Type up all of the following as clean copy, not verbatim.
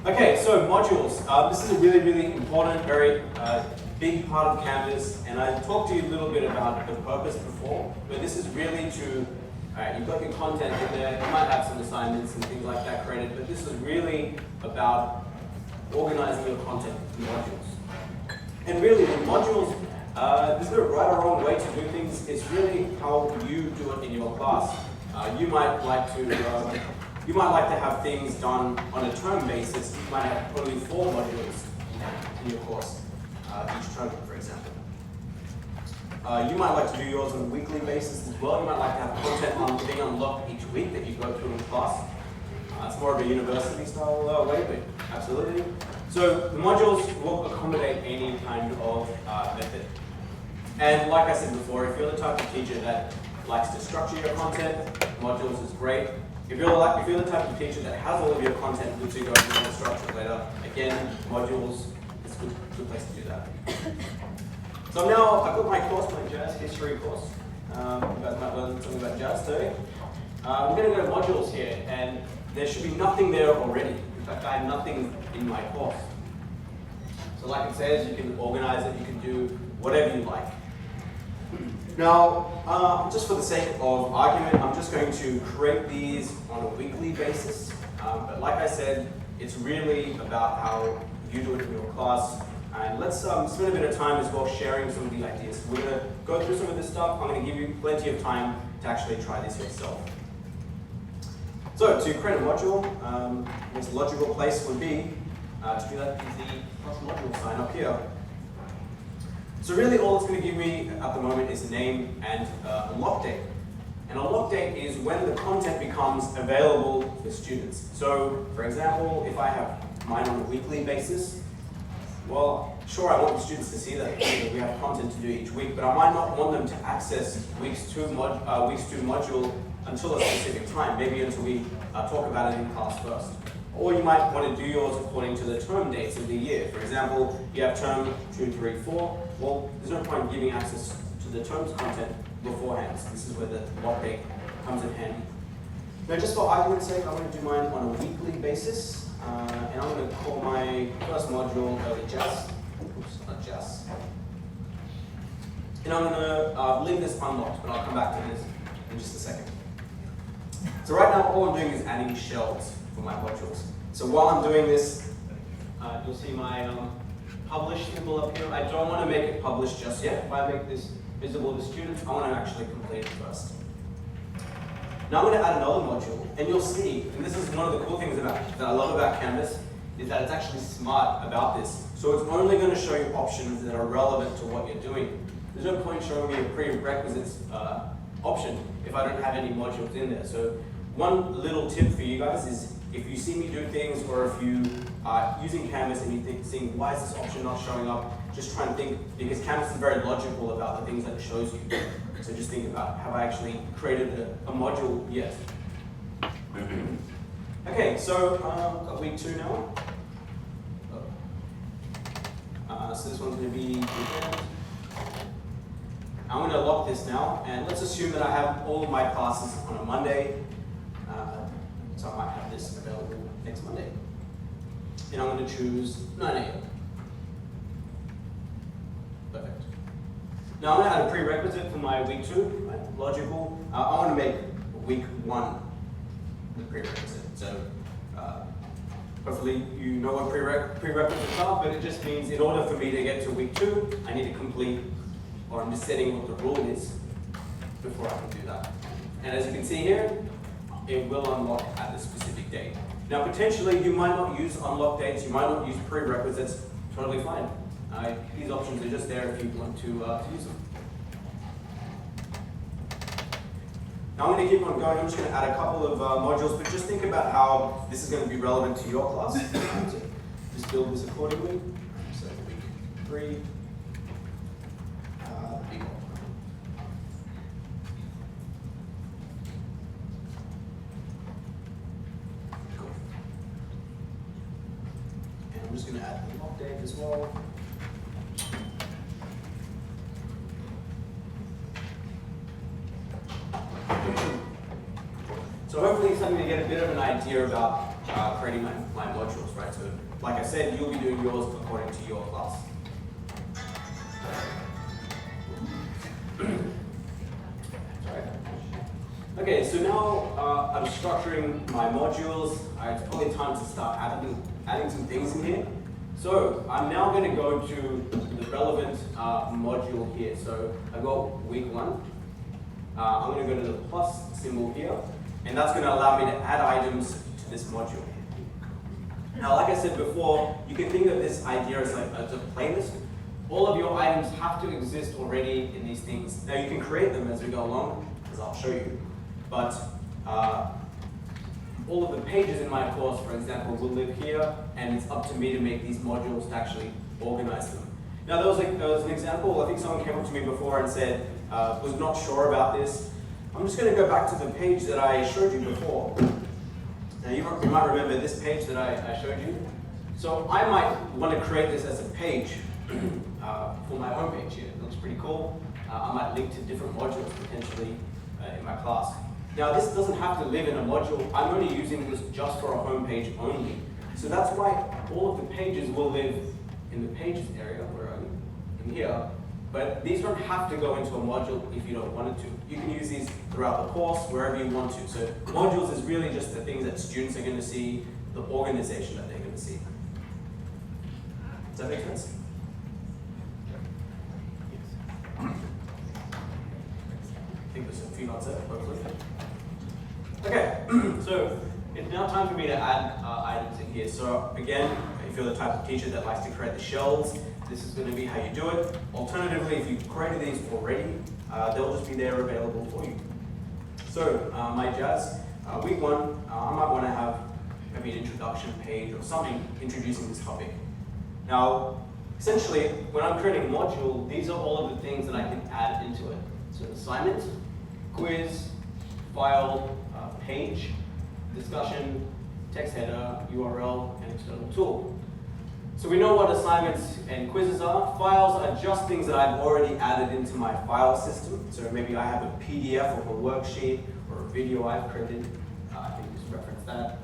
Okay, so modules. This is a really, really important, very big part of Canvas, and I talked to you a little bit about the purpose before, but this is really to, you've got your content in there, you might have some assignments and things like that created, but this is really about organizing your content in modules. And really, with modules, there's no right or wrong way to do things, it's really how you do it in your class. You might like to have things done on a term basis. You might have only 4 modules in your course, each term, for example. You might like to do yours on a weekly basis as well. You might like to have content being unlocked each week that you go through in class. It's more of a university style way, but absolutely. So the modules will accommodate any kind of method. And like I said before, if you're the type of teacher that likes to structure your content, modules is great. If you're the type of teacher that has all of your content good to go and you want to structure it later, again, modules is a good place to do that. So now I've got my course, my jazz history course. You guys might learn something about jazz today. We're going to go to modules here, and there should be nothing there already. In fact, I have nothing in my course. So like it says, you can organize it, you can do whatever you like. Now, just for the sake of argument, I'm just going to create these on a weekly basis. But like I said, it's really about how you do it in your class. And let's spend a bit of time as well sharing some of the ideas. We're going to go through some of this stuff. I'm going to give you plenty of time to actually try this yourself. So to create a module, what's the logical place would be to do that is the plus module sign up here. So really all it's going to give me at the moment is a name and a lock date. And a lock date is when the content becomes available for students. So for example, if I have mine on a weekly basis, well, sure, I want the students to see that we have content to do each week, but I might not want them to access week's two module until a specific time, maybe until we talk about it in class first. Or you might want to do yours according to the term dates of the year. For example, you have term 2, 3, 4. Well, there's no point giving access to the term's content beforehand. So this is where the lock date comes in handy. Now, just for argument's sake, I'm going to do mine on a weekly basis. And I'm going to call my first module jazz. Oops, not jazz. And I'm going to leave this unlocked, but I'll come back to this in just a second. So right now, all I'm doing is adding shells for my modules. So while I'm doing this, you'll see my publish symbol up here. I don't want to make it published just yet. If I make this visible to students, I want to actually complete it first. Now I'm going to add another module, and you'll see, and this is one of the cool things that I love about Canvas, is that it's actually smart about this. So it's only going to show you options that are relevant to what you're doing. There's no point showing me a prerequisites option if I don't have any modules in there. So one little tip for you guys is if you see me do things, or if you are using Canvas and you think, why is this option not showing up, just try and think, because Canvas is very logical about the things that it shows you. So just think about, have I actually created a module yet? Okay, so got week 2 now. So this one's going to be weekend. I'm going to lock this now, and let's assume that I have all of my classes on a Monday. So I might have this available next Monday. And I'm going to choose 9 a.m. Perfect. Now I'm going to add a prerequisite for my week 2, right? Logical. I want to make week 1 the prerequisite. So hopefully you know what prerequisites are, but it just means in order for me to get to week 2, I need to complete, or I'm just setting what the rule is before I can do that. And as you can see here, it will unlock at the specific date. Now potentially you might not use unlock dates, you might not use prerequisites, totally fine. These options are just there if you want to use them. Now I'm going to keep on going, I'm just going to add a couple of modules, but just think about how this is going to be relevant to your class. So just build this accordingly. So week 3, big one. Cool. And I'm just going to add the lock date as well. So hopefully it's something to get a bit of an idea about creating my modules, right? So like I said, you'll be doing yours according to your class. Okay, so now I'm structuring my modules. It's probably time to start adding some things in here. So I'm now going to go to the relevant module here. So I've got week 1. I'm going to go to the plus symbol here, and that's going to allow me to add items to this module. Now, like I said before, you can think of this idea as like a playlist. All of your items have to exist already in these things. Now, you can create them as we go along, as I'll show you. But all of the pages in my course, for example, will live here, and it's up to me to make these modules to actually organize them. Now, there was an example. I think someone came up to me before and said, was not sure about this. I'm just going to go back to the page that I showed you before. Now, you might remember this page that I showed you. So I might want to create this as a page for my own page here. It looks pretty cool. I might link to different modules potentially in my class. Now, this doesn't have to live in a module. I'm only using this just for a home page only. So that's why all of the pages will live in the pages area, where are you? In here. But these don't have to go into a module if you don't want it to. You can use these throughout the course, wherever you want to. So modules is really just the things that students are going to see, the organization that they're going to see. Does that make sense? I think there's a few nods there, hopefully. Okay, so it's now time for me to add items in here. So again, if you're the type of teacher that likes to create the shells, this is going to be how you do it. Alternatively, if you've created these already, they'll just be there available for you. So my jazz, week 1, I might want to have maybe an introduction page or something introducing this topic. Now, essentially, when I'm creating a module, these are all of the things that I can add into it. So assignment, quiz, file, page, discussion, text header, URL, and external tool. So we know what assignments and quizzes are. Files are just things that I've already added into my file system. So maybe I have a PDF of a worksheet or a video I've created. I can just reference that.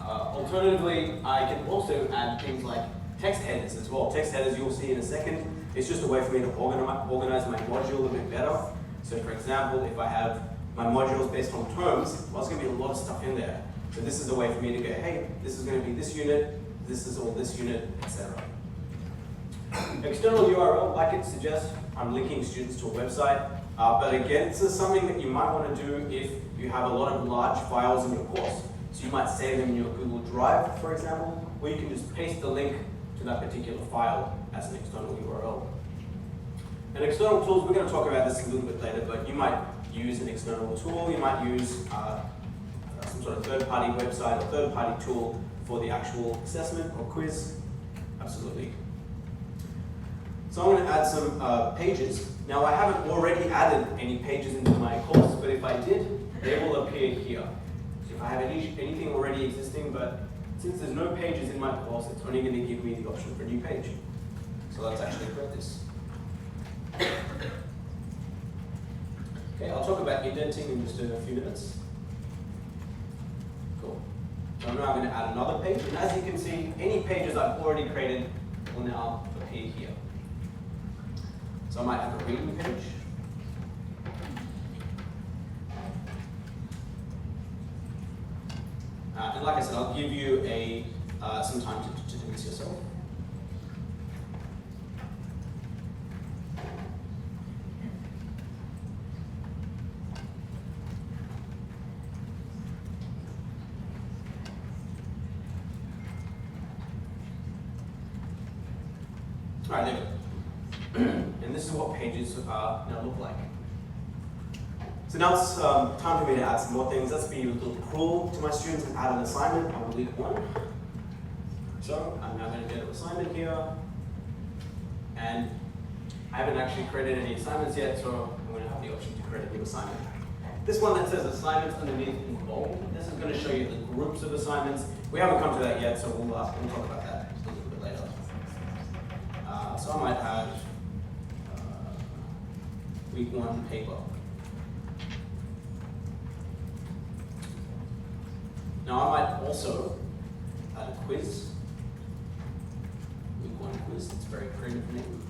Alternatively, I can also add things like text headers as well. Text headers you'll see in a second. It's just a way for me to organize my module a bit better. So for example, if I have my modules based on terms, well, there's going to be a lot of stuff in there. So this is a way for me to go, hey, this is going to be this unit, this is all this unit, etc. External URL, like it suggests, I'm linking students to a website. But again, this is something that you might want to do if you have a lot of large files in your course. So you might save them in your Google Drive, for example, or you can just paste the link to that particular file as an external URL. And external tools, we're going to talk about this a little bit later, but you might use an external tool, you might use some sort of third-party website or third-party tool for the actual assessment or quiz. Absolutely. So I'm going to add some pages. Now I haven't already added any pages into my course, but if I did, they will appear here. So if I have anything already existing, but since there's no pages in my course, it's only going to give me the option for a new page. So let's actually create this. Okay, I'll talk about indenting in just a few minutes. Cool. So now I'm going to add another page, and as you can see, any pages I've already created will now appear here. So I might have a reading page. And like I said, I'll give you some time to do this yourself. All right, there we go. And this is what pages now look like. So now it's time for me to add some more things. Let's be a little cruel to my students and add an assignment on week 1. So I'm now going to get an assignment here. And I haven't actually created any assignments yet, so I'm going to have the option to create a new assignment. This one that says assignments underneath in bold, this is going to show you the groups of assignments. We haven't come to that yet, so we'll talk about that just a little bit later. So I might add week 1 paper. Now I might also add a quiz. Week 1 quiz, that's very creative name.